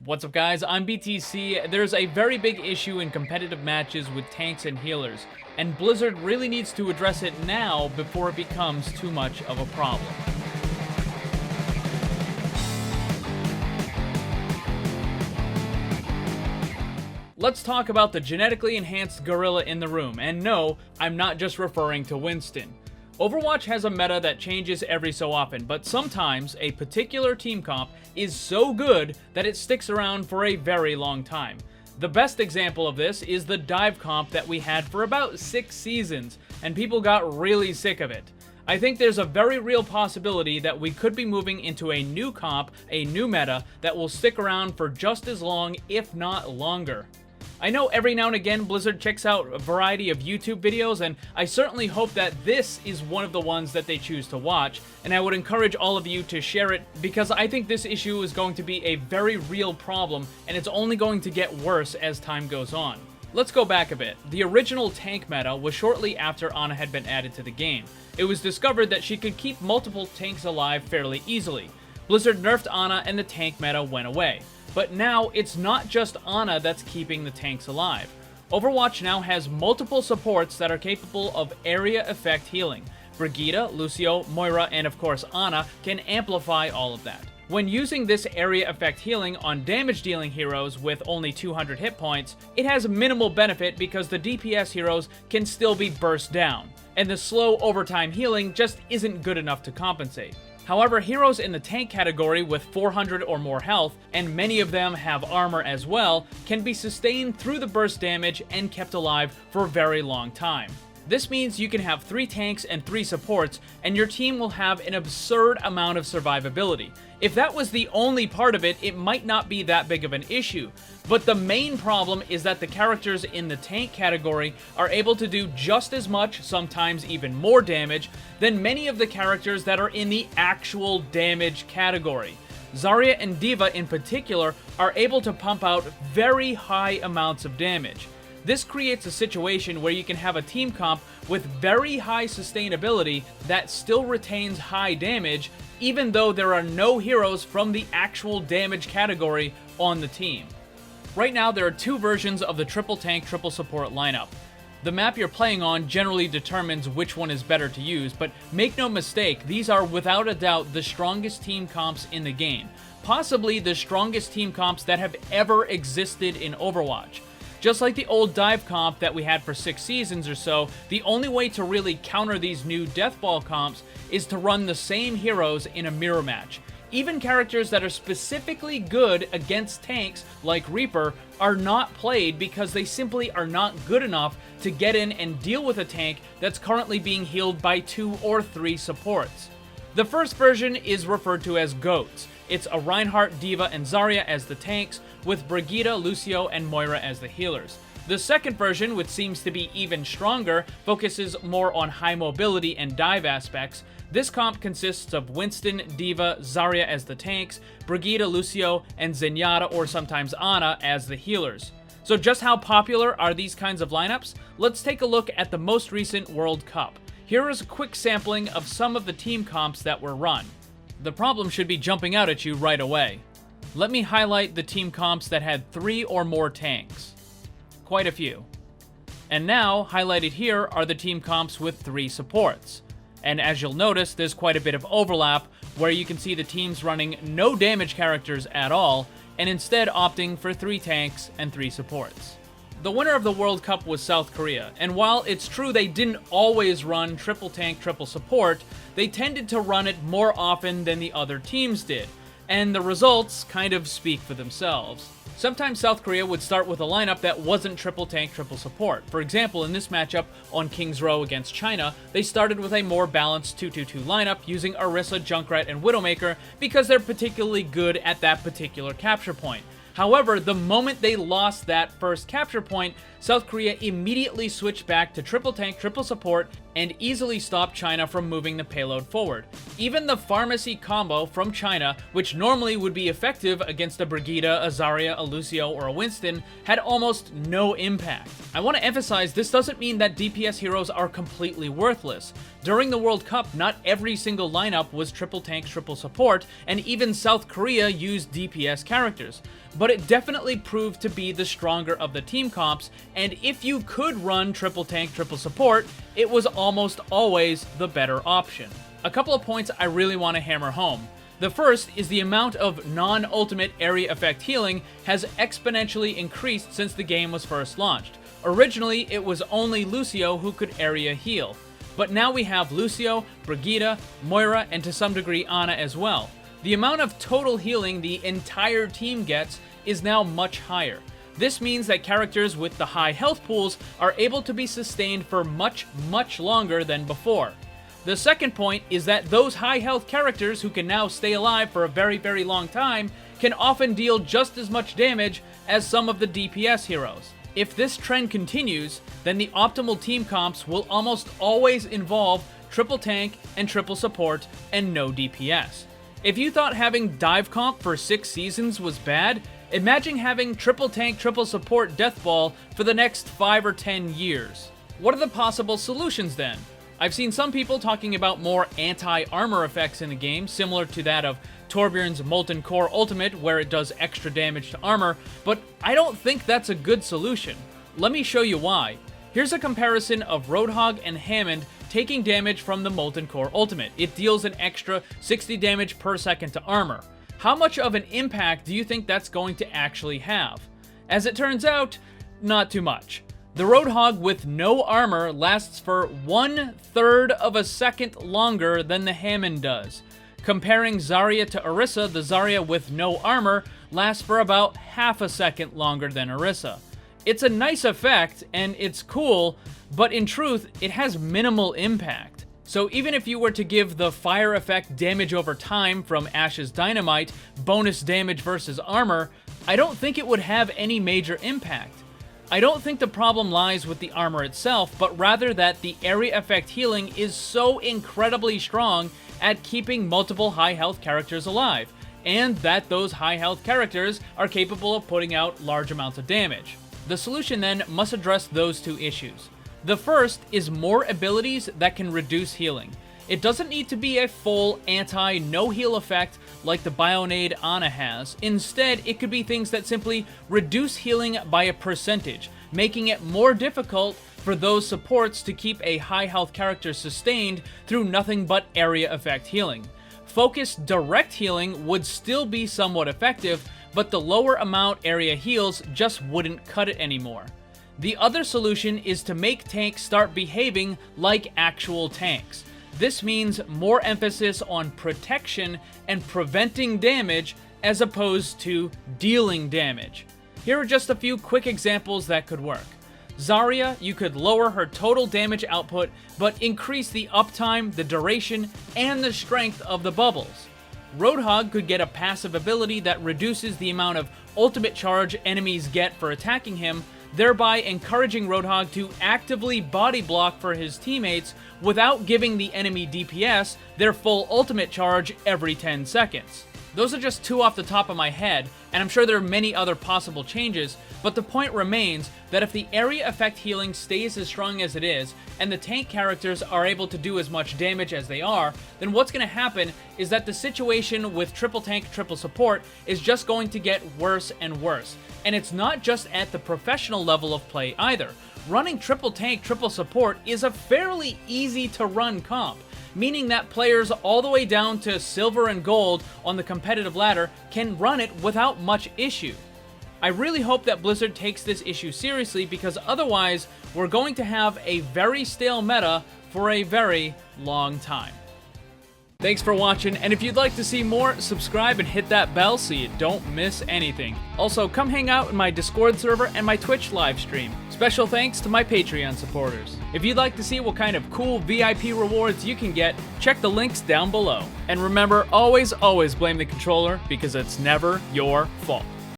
What's up guys, I'm BTC. There's a very big issue in competitive matches with tanks and healers, and Blizzard really needs to address it now before it becomes too much of a problem. Let's talk about the genetically enhanced gorilla in the room, and no, I'm not just referring to Winston. Overwatch has a meta that changes every so often, but sometimes a particular team comp is so good that it sticks around for a very long time. The best example of this is the dive comp that we had for about 6 seasons, and people got really sick of it. I think there's a very real possibility that we could be moving into a new comp, a new meta, that will stick around for just as long, if not longer. I know every now and again Blizzard checks out a variety of YouTube videos, and I certainly hope that this is one of the ones that they choose to watch, and I would encourage all of you to share it because I think this issue is going to be a very real problem, and it's only going to get worse as time goes on. Let's go back a bit. The original tank meta was shortly after Ana had been added to the game. It was discovered that she could keep multiple tanks alive fairly easily. Blizzard nerfed Ana and the tank meta went away. But now, it's not just Ana that's keeping the tanks alive. Overwatch now has multiple supports that are capable of area effect healing. Brigitte, Lucio, Moira, and of course Ana can amplify all of that. When using this area effect healing on damage dealing heroes with only 200 hit points, it has minimal benefit because the DPS heroes can still be burst down, and the slow overtime healing just isn't good enough to compensate. However, heroes in the tank category with 400 or more health, and many of them have armor as well, can be sustained through the burst damage and kept alive for a very long time. This means you can have 3 tanks and 3 supports, and your team will have an absurd amount of survivability. If that was the only part of it, it might not be that big of an issue. But the main problem is that the characters in the tank category are able to do just as much, sometimes even more damage, than many of the characters that are in the actual damage category. Zarya and D.Va in particular are able to pump out very high amounts of damage. This creates a situation where you can have a team comp with very high sustainability that still retains high damage, even though there are no heroes from the actual damage category on the team. Right now, there are 2 versions of the Triple Tank Triple Support lineup. The map you're playing on generally determines which one is better to use, but make no mistake, these are without a doubt the strongest team comps in the game. Possibly the strongest team comps that have ever existed in Overwatch. Just like the old dive comp that we had for 6 seasons or so, the only way to really counter these new deathball comps is to run the same heroes in a mirror match. Even characters that are specifically good against tanks, like Reaper, are not played because they simply are not good enough to get in and deal with a tank that's currently being healed by 2 or 3 supports. The first version is referred to as GOATs. It's a Reinhardt, D.Va, and Zarya as the tanks, with Brigitte, Lucio, and Moira as the healers. The second version, which seems to be even stronger, focuses more on high mobility and dive aspects. This comp consists of Winston, D.Va, Zarya as the tanks, Brigitte, Lucio, and Zenyatta or sometimes Ana as the healers. So just how popular are these kinds of lineups? Let's take a look at the most recent World Cup. Here is a quick sampling of some of the team comps that were run. The problem should be jumping out at you right away. Let me highlight the team comps that had 3 or more tanks. Quite a few. And now, highlighted here are the team comps with 3 supports. And as you'll notice, there's quite a bit of overlap where you can see the teams running no damage characters at all, and instead opting for 3 tanks and 3 supports. The winner of the World Cup was South Korea, and while it's true they didn't always run Triple Tank Triple Support, they tended to run it more often than the other teams did, and the results kind of speak for themselves. Sometimes South Korea would start with a lineup that wasn't Triple Tank Triple Support. For example, in this matchup on King's Row against China, they started with a more balanced 2-2-2 lineup using Orisa, Junkrat, and Widowmaker because they're particularly good at that particular capture point. However, the moment they lost that first capture point, South Korea immediately switched back to Triple Tank Triple Support and easily stopped China from moving the payload forward. Even the Pharmacy combo from China, which normally would be effective against a Brigitte, a Zarya, a Lucio, or a Winston, had almost no impact. I want to emphasize this doesn't mean that DPS heroes are completely worthless. During the World Cup, not every single lineup was Triple Tank Triple Support, and even South Korea used DPS characters. but it definitely proved to be the stronger of the team comps, and if you could run triple tank, triple support, it was almost always the better option. A couple of points I really want to hammer home. The first is the amount of non-ultimate area effect healing has exponentially increased since the game was first launched. Originally, it was only Lucio who could area heal, but now we have Lucio, Brigitte, Moira, and to some degree Ana as well. The amount of total healing the entire team gets is now much higher. This means that characters with the high health pools are able to be sustained for much longer than before. The second point is that those high health characters who can now stay alive for a very long time can often deal just as much damage as some of the DPS heroes. If this trend continues, then the optimal team comps will almost always involve triple tank and triple support and no DPS. If you thought having dive comp for 6 seasons was bad, imagine having triple tank, triple support deathball for the next 5 or 10 years. What are the possible solutions then? I've seen some people talking about more anti-armor effects in the game, similar to that of Torbjorn's Molten Core Ultimate, where it does extra damage to armor, but I don't think that's a good solution. Let me show you why. Here's a comparison of Roadhog and Hammond taking damage from the Molten Core Ultimate. It deals an extra 60 damage per second to armor. How much of an impact do you think that's going to actually have? As it turns out, not too much. The Roadhog with no armor lasts for 1/3 of a second longer than the Hammond does. Comparing Zarya to Orisa, the Zarya with no armor lasts for about half a second longer than Orisa. It's a nice effect, and it's cool, but in truth, it has minimal impact. So even if you were to give the fire effect damage over time from Ashe's Dynamite bonus damage versus armor, I don't think it would have any major impact. I don't think the problem lies with the armor itself, but rather that the area effect healing is so incredibly strong at keeping multiple high health characters alive, and that those high health characters are capable of putting out large amounts of damage. The solution then must address those two issues. The first is more abilities that can reduce healing. It doesn't need to be a full anti-no heal effect like the Bionade Ana has. Instead, it could be things that simply reduce healing by a percentage, making it more difficult for those supports to keep a high health character sustained through nothing but area effect healing. Focused direct healing would still be somewhat effective, but the lower amount area heals just wouldn't cut it anymore. The other solution is to make tanks start behaving like actual tanks. This means more emphasis on protection and preventing damage as opposed to dealing damage. Here are just a few quick examples that could work. Zarya, you could lower her total damage output, but increase the uptime, the duration, and the strength of the bubbles. Roadhog could get a passive ability that reduces the amount of ultimate charge enemies get for attacking him, thereby encouraging Roadhog to actively body block for his teammates without giving the enemy DPS their full ultimate charge every 10 seconds. Those are just two off the top of my head, and I'm sure there are many other possible changes, but the point remains that if the area effect healing stays as strong as it is, and the tank characters are able to do as much damage as they are, then what's going to happen is that the situation with triple tank, triple support is just going to get worse and worse. And it's not just at the professional level of play either. Running triple tank, triple support is a fairly easy to run comp, meaning that players all the way down to silver and gold on the competitive ladder can run it without much issue. I really hope that Blizzard takes this issue seriously, because otherwise we're going to have a very stale meta for a very long time. Thanks for watching, and if you'd like to see more, subscribe and hit that bell so you don't miss anything. Also, come hang out in my Discord server and my Twitch live stream. Special thanks to my Patreon supporters. If you'd like to see what kind of cool VIP rewards you can get, check the links down below. And remember, always blame the controller, because it's never your fault.